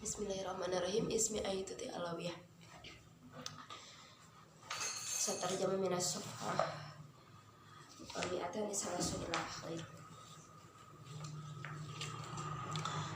Bismillahirrahmanirrahim. Ismi Aituti Alawiyah. Satarjama minas safhah Mi'atan salasunillah khair.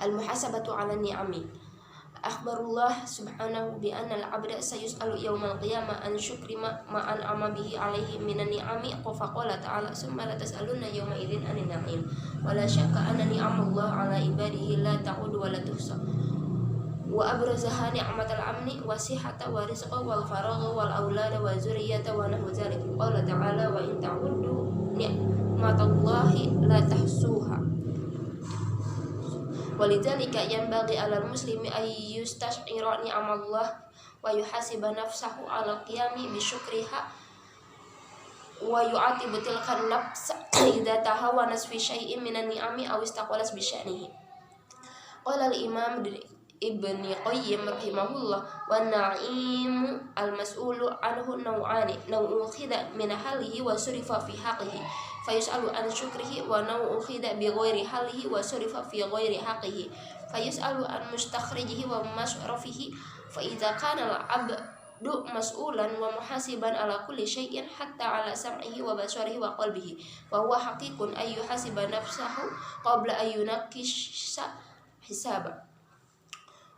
Al-muhasabatu 'ala ni'ami. Akhbarullah subhanahu bi anna al-'abda sayus'alu yawmal qiyamah an syukri ma an'ama bihi 'alaihi minan ni'ami. Qala ta'ala summa la tas'alunna yawma idzin 'anil na'im. Wa la syakka anna ni'amullah 'ala ibadihi la ta'udu wa la tuhsa. Wa abrazaha ni'matal amni wa sihhata wa rizqa wal faragha wal aulada wa zurriyyata wa nahwu dzalik. Qala ta'ala wa in ta'uddu ni'matallahi la tahsuha. Walidzalika yanbaghi 'alal muslimi ay yustash'ira ni'amallah wa yuhasiba nafsahu 'ala qiyami bi syukriha wa yu'atibu tilka an-nafs idza tahawanas fi syai'in minan ni'ami aw istaqalas bi sya'nihi. Qala al-imam Ibni Qayyim rahimahullah wa na'imu al-mas'ulu anhu naw'ani naw'u khida min halihi wa surifa fi haqqihi fayus'alu an syukrihi wa naw'u khida bi ghairi halihi wa surifa fi ghairi haqqihi fayus'alu an mustakhrijihi wa masrafihi fa idza kana al-'abdu mas'ulan wa muhasiban ala kulli syai'in hatta ala sam'ihi wa basarihi wa qalbihi wa huwa haqiqun ay yuhasiba nafsahu qabla ay yunaqqisha hisaba.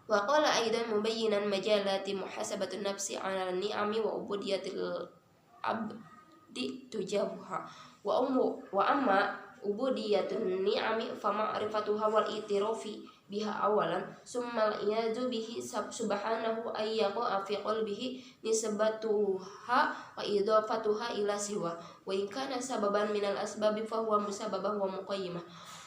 Wa qala aidan mubayyinan majalati muhasabatun nafsi 'ala ni'ami wa ubudiyatil abdi tujabuha wa amma ubudiyatun ni'ami fa ma'rifatuha wal itirafi biha awalan summa al-iyadu bihi subhanahu ay yaqa fi qalbihi nisbatuha wa idafatuha ila siwa wa in kana sababan minal asbabi fa huwa musabbabah wa muqayyimah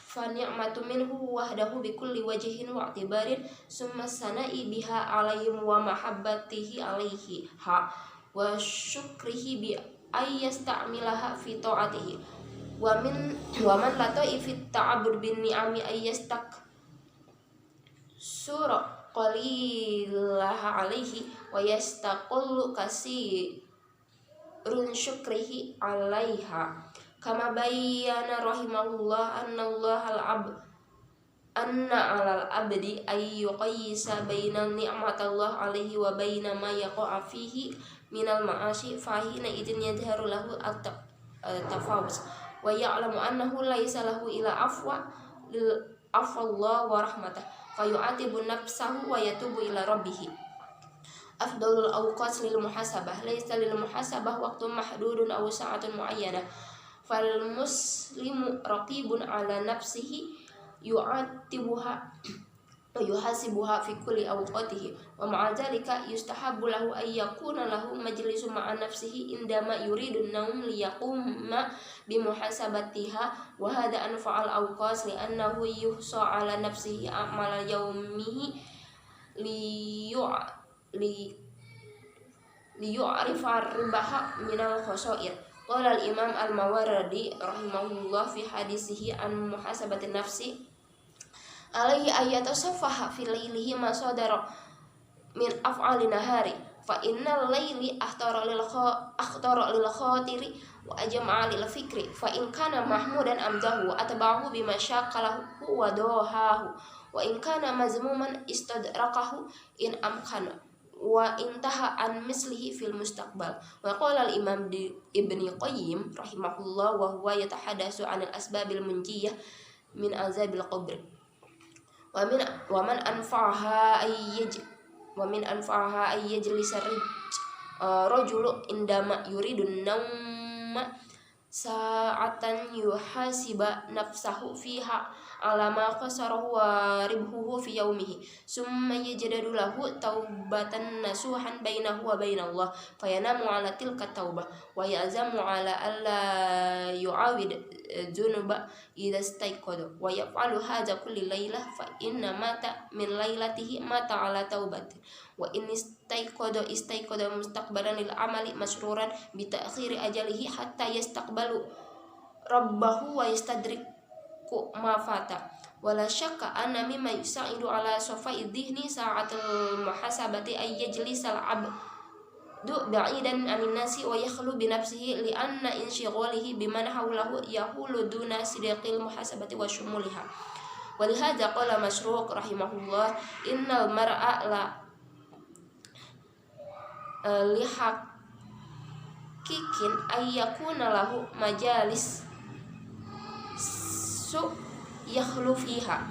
fa ni'matu minhu wahdahu bi kulli wajhin wa i'tibarin summa sana'i biha alaihim wa mahabbatihi alaihi wa syukrihi bi ay yasta'milaha fi ta'atihi wa man la ta'ifi ta'abbud bin ni'ami ay sura qalilaha alaihi wa yastaqullu kasirun syukrihi alaiha. Kama bayyana rahimahullah anna alal abdi ay yuqayyisa baina ni'matallah alaihi wa baina ma yaqa'a fihi minal ma'asi fa hina idin yadharu lahu at-tafawuz wa ya'lamu annahu laysa lahu ila afwallah wa rahmatah fa yu'atibu nafsahu wa yatubu ila rabbih. Afdalul awqat lil muhasabah laysa lil muhasabah waqtun mahdudun aw sa'atun mu'ayyanah fal muslimu raqibun ala nafsihi yu'atibuha wa yuhasibuha fi kulli awqatihi wa ma'a dzalika yustahabbu lahu ay yakuna lahu majlisun ma'a nafsihi indama yuridu an-nawm liyaquma bi muhasabatiha wa hadha anfa'al awqas li annahu yuhsa ala nafsihi a'mala yawmihi liyu'rifa ar-ribaha minal khasair. Qala al-imam al-Mawardi rahimahullah fi hadisihi an muhasabatin nafsi alaihi ayatasaffaha fi lailihi ma sadara min af'ali nahari fa innal laili akhtara lil khatiri wa ajma'a lil fikri fa in kana mahmudan amdahu atba'ahu bima syaqalahu wa dahahu wa in kana mazmuman istadrakahu in amkana wa intaha an mislihi fil mustaqbal. Wa qala al-imam Ibni Qayyim rahimahullah wa huwa yatahaddatsu 'anil asbabil munjiyah min azabil qabr wa man anfa'aha ay yajlisa rajulu indama yuridun nawma sa'atan yuhasiba nafsahu fiha ala ma khasarahu wa ribhuhu fi yaumihi summa yajadadu lahu taubatan nasuhan bainahu wa bainallah fayanamu ala tilka taubah wa yazamu ala alla yu'awid dzunuba idza staiqada wa yaf'alu hadza kulli lailah fa inna mata min lailatihi mata ala taubati wa in istaiqada mustaqbalan lil amali masruran bi ta'khiri ajalihi hatta yastaqbalu rabbahu wa yastadrik ma fata wala syakka anna mimma yusa'idu ala safai dhihni sa'atul muhasabati ay yajlisal abdu ba'idan anin nasi wa yakhlu bi nafsihi li anna inshighalihi biman hawlahu yahulu duna sidqil muhasabati wa shumuliha Walihada qala Masruq rahimahullah, innal mar'a la lihaqiqin ayyakuna lahu majalis su yakhlu fiha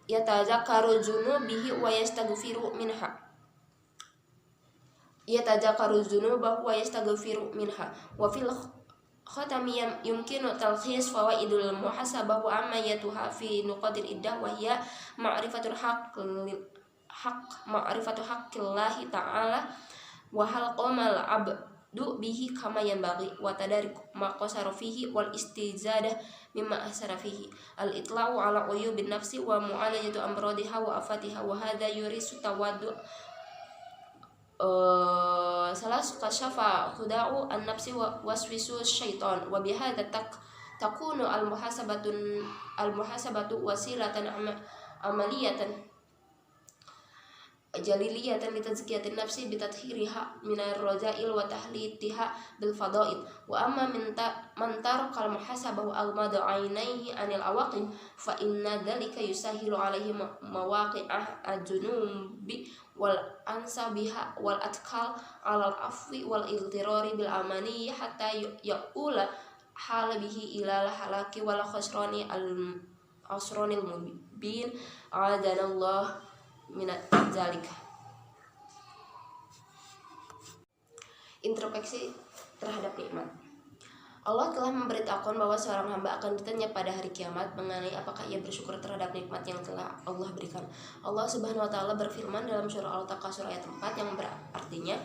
yatazakkaru dzunubihi wa yastaghfiru minha wa fil khatami yumkinu talkhis fawaidul muhasabah wa amayatuha fi nuqatil iddah wa hiya ma'rifatul haqqillahi ta'ala wa hal qamal abdu bihi kama yanbaghi wa tadarik ma qasara fihi wal istizadah mimma ahsara fihi al itla'u ala uyubin nafsi wa mu'alajatu amradiha wa afatiha wa hadha yurisu tawaddu salah kasyafa khuda'u an-nafsi wa waswisu syaitan wa bihadza takunu al-muhasabatu wasilatan amaliyatan jaliliyatan litazkiyatin nafsi bitathhiriha minar rajail wa tahlitiha bil fadail wa amma man taraka al-muhasabah al-madu ainaihi anil awaqib fa inna dhalika yusahilu alaihi mawaqi'ah al-junubi wal ansabiha wal atkal alal afwi wal igtirari bil amani hatta yaqula hal bihi ila halaki wal khusrani al asranil mubin adanallah minat zalika. Introspeksi terhadap nikmat. Allah telah memberitahukan bahwa seorang hamba akan ditanya pada hari kiamat mengenai apakah ia bersyukur terhadap nikmat yang telah Allah berikan. Allah Subhanahu wa taala berfirman dalam surah Al-Takasur ayat 4 yang berartinya,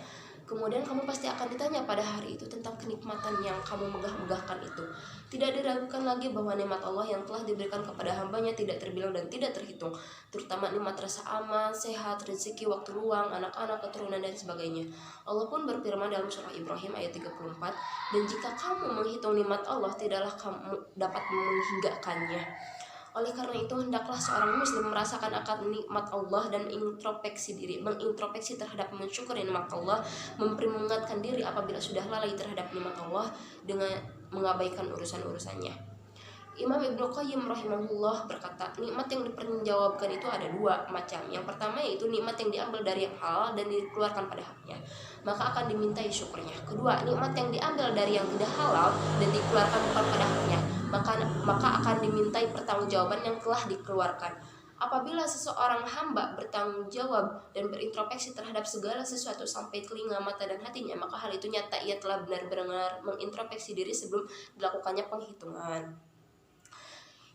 kemudian kamu pasti akan ditanya pada hari itu tentang kenikmatan yang kamu megah-megahkan itu. Tidak diragukan lagi bahwa nikmat Allah yang telah diberikan kepada hambanya tidak terbilang dan tidak terhitung, terutama nikmat rasa aman, sehat, rezeki, waktu luang, anak-anak, keturunan, dan sebagainya. Allah pun berfirman dalam surah Ibrahim ayat 34, dan jika kamu menghitung nikmat Allah, tidaklah kamu dapat menghinggakannya. Oleh karena itu, hendaklah seorang muslim merasakan akan nikmat Allah dan introspeksi diri, mengintrospeksi terhadap mensyukuri nikmat Allah, memperingatkan diri apabila sudah lalai terhadap nikmat Allah dengan mengabaikan urusan-urusannya. Imam Ibnu Qayyim rahimahullah berkata, nikmat yang dipertanggungjawabkan itu ada dua macam. Yang pertama yaitu nikmat yang diambil dari yang halal dan dikeluarkan pada haknya, maka akan dimintai syukurnya. Kedua, nikmat yang diambil dari yang tidak halal dan dikeluarkan bukan pada haknya, maka akan dimintai pertanggungjawaban yang telah dikeluarkan. Apabila seseorang hamba bertanggung jawab dan berintrospeksi terhadap segala sesuatu sampai telinga, mata, dan hatinya, maka hal itu nyata ia telah benar-benar mengintrospeksi diri sebelum dilakukannya penghitungan.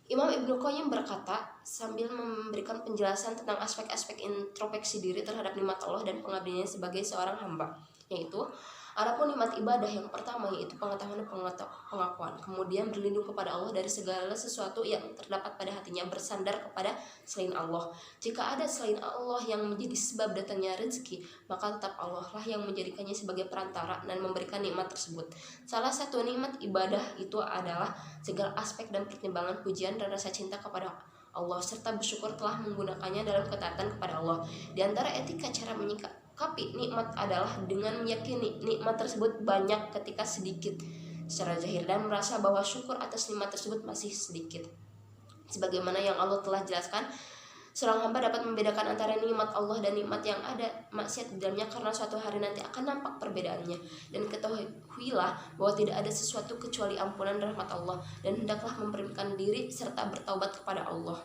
Imam Ibnu Qayyim berkata sambil memberikan penjelasan tentang aspek-aspek introspeksi diri terhadap nikmat Allah dan pengabdiannya sebagai seorang hamba, yaitu adapun nikmat ibadah yang pertama yaitu pengetahuan dan pengakuan, kemudian berlindung kepada Allah dari segala sesuatu yang terdapat pada hatinya, bersandar kepada selain Allah. Jika ada selain Allah yang menjadi sebab datangnya rezeki, maka tetap Allah lah yang menjadikannya sebagai perantara dan memberikan nikmat tersebut. Salah satu nikmat ibadah itu adalah segala aspek dan pertimbangan pujian dan rasa cinta kepada Allah serta bersyukur telah menggunakannya dalam ketaatan kepada Allah. Di antara etika cara menyikapi nikmat adalah dengan meyakini nikmat tersebut banyak ketika sedikit secara zahir dan merasa bahwa syukur atas nikmat tersebut masih sedikit. Sebagaimana yang Allah telah jelaskan, seorang hamba dapat membedakan antara nikmat Allah dan nikmat yang ada maksiat di dalamnya karena suatu hari nanti akan nampak perbedaannya. Dan ketahuilah bahwa tidak ada sesuatu kecuali ampunan dan rahmat Allah, dan hendaklah memperbaikkan diri serta bertaubat kepada Allah.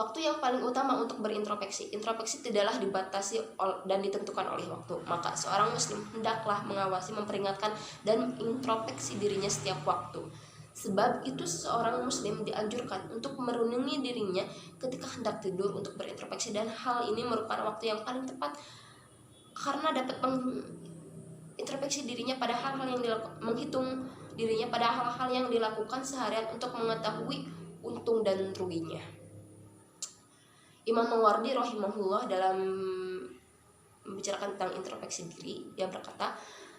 Waktu yang paling utama untuk berintrospeksi. Introspeksi tidaklah dibatasi dan ditentukan oleh waktu. Maka seorang muslim hendaklah mengawasi, memperingatkan, dan mengintrospeksi dirinya setiap waktu. Sebab itu seorang muslim dianjurkan untuk merenungi dirinya ketika hendak tidur untuk berintrospeksi, dan hal ini merupakan waktu yang paling tepat karena dapat mengintrospeksi dirinya pada hal-hal yang menghitung dirinya pada hal-hal yang dilakukan seharian untuk mengetahui untung dan ruginya. Imam Mawardi rahimahullah dalam membicarakan tentang introspeksi diri, dia berkata,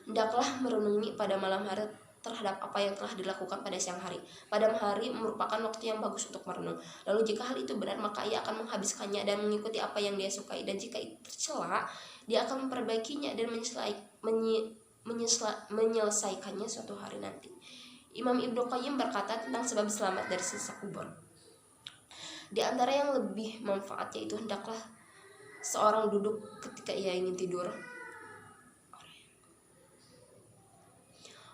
hendaklah merenungi pada malam hari terhadap apa yang telah dilakukan pada siang hari. Pada hari merupakan waktu yang bagus untuk merenung. Lalu jika hal itu benar, maka ia akan menghabiskannya dan mengikuti apa yang dia sukai. Dan jika itu tercela, dia akan memperbaikinya dan menyelesaikannya suatu hari nanti. Imam Ibnu Qayyim berkata tentang sebab selamat dari siksa kubur. Di antara yang lebih manfaat yaitu hendaklah seorang duduk ketika ia ingin tidur.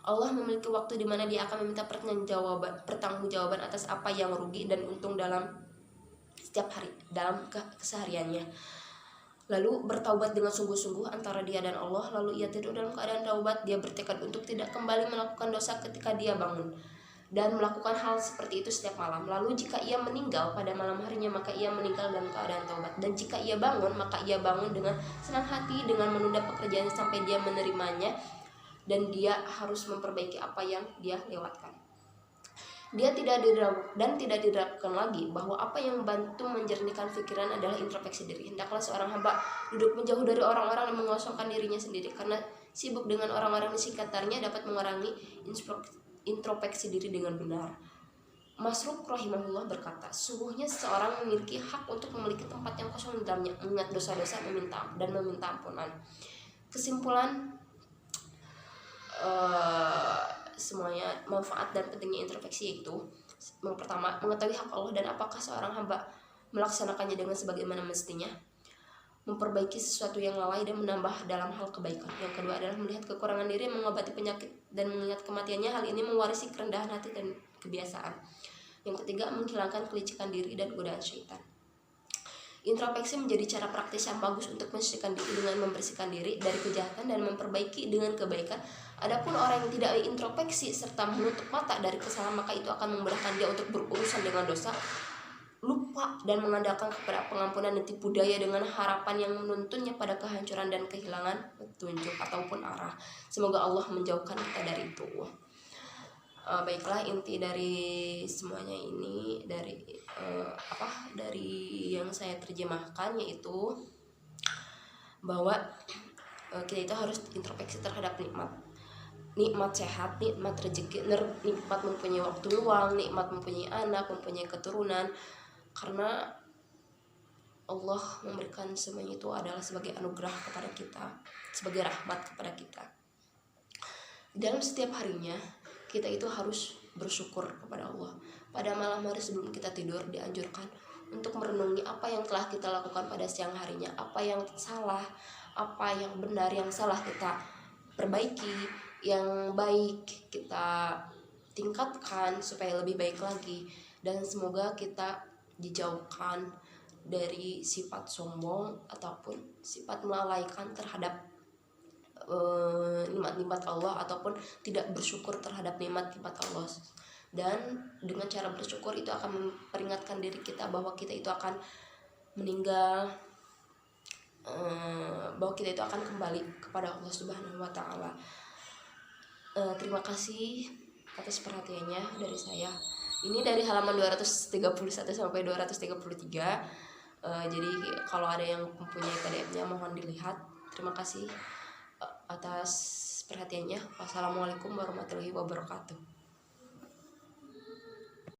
Allah memiliki waktu di mana Dia akan meminta pertanggungjawaban atas apa yang rugi dan untung dalam setiap hari, dalam kesehariannya. Lalu bertaubat dengan sungguh-sungguh antara dia dan Allah. Lalu ia tidur dalam keadaan taubat. Dia bertekad untuk tidak kembali melakukan dosa ketika dia bangun, dan melakukan hal seperti itu setiap malam. Lalu jika ia meninggal pada malam harinya, maka ia meninggal dalam keadaan taubat. Dan jika ia bangun, maka ia bangun dengan senang hati, dengan menunda pekerjaannya sampai dia menerimanya, dan dia harus memperbaiki apa yang dia lewatkan. Dia tidak diragukan lagi bahwa apa yang membantu menjernihkan pikiran adalah introspeksi diri. Hendaklah seorang hamba duduk menjauh dari orang-orang dan mengosongkan dirinya sendiri, karena sibuk dengan orang-orang di sekitarnya dapat mengurangi introspeksi diri dengan benar. Masruq rahimahullah berkata, sungguhnya seseorang memiliki hak untuk memiliki tempat yang kosong di dalamnya, mengingat dosa-dosa dan meminta ampunan. Kesimpulan semuanya manfaat dan pentingnya introspeksi yaitu: yang pertama, mengetahui hak Allah dan apakah seorang hamba melaksanakannya dengan sebagaimana mestinya, memperbaiki sesuatu yang lalai dan menambah dalam hal kebaikan. Yang kedua adalah melihat kekurangan diri, mengobati penyakit dan mengingat kematiannya. Hal ini mewarisi kerendahan hati dan kebiasaan. Yang ketiga, menghilangkan kelicikan diri dan godaan syaitan. Introspeksi menjadi cara praktis yang bagus untuk mensucikan diri dengan membersihkan diri dari kejahatan dan memperbaiki dengan kebaikan. Adapun orang yang tidak introspeksi serta menutup mata dari kesalahan, maka itu akan memudahkan dia untuk berurusan dengan dosa, lupa dan mengandalkan kepada pengampunan dan tipu daya dengan harapan yang menuntunnya pada kehancuran dan kehilangan petunjuk ataupun arah. Semoga Allah menjauhkan kita dari itu. Baiklah, inti dari semuanya ini dari yang saya terjemahkan yaitu bahwa kita itu harus introspeksi terhadap nikmat sehat, nikmat rezeki, nikmat mempunyai waktu luang, nikmat mempunyai anak, mempunyai keturunan, karena Allah memberikan semuanya itu adalah sebagai anugerah kepada kita, sebagai rahmat kepada kita. Dalam setiap harinya kita itu harus bersyukur kepada Allah. Pada malam hari sebelum kita tidur dianjurkan untuk merenungi apa yang telah kita lakukan pada siang harinya, apa yang salah, apa yang benar, yang salah kita perbaiki, yang baik kita tingkatkan supaya lebih baik lagi. Dan semoga kita dijauhkan dari sifat sombong ataupun sifat melalaikan terhadap nikmat-nikmat Allah, ataupun tidak bersyukur terhadap nikmat-nikmat Allah. Dan dengan cara bersyukur itu akan memperingatkan diri kita bahwa kita itu akan meninggal, bahwa kita itu akan kembali kepada Allah Subhanahu wa Ta'ala. Terima kasih atas perhatiannya dari saya. Ini dari halaman 231 sampai 233. Jadi kalau ada yang mempunyai PDF-nya mohon dilihat. Terima kasih atas perhatiannya. Wassalamualaikum warahmatullahi wabarakatuh.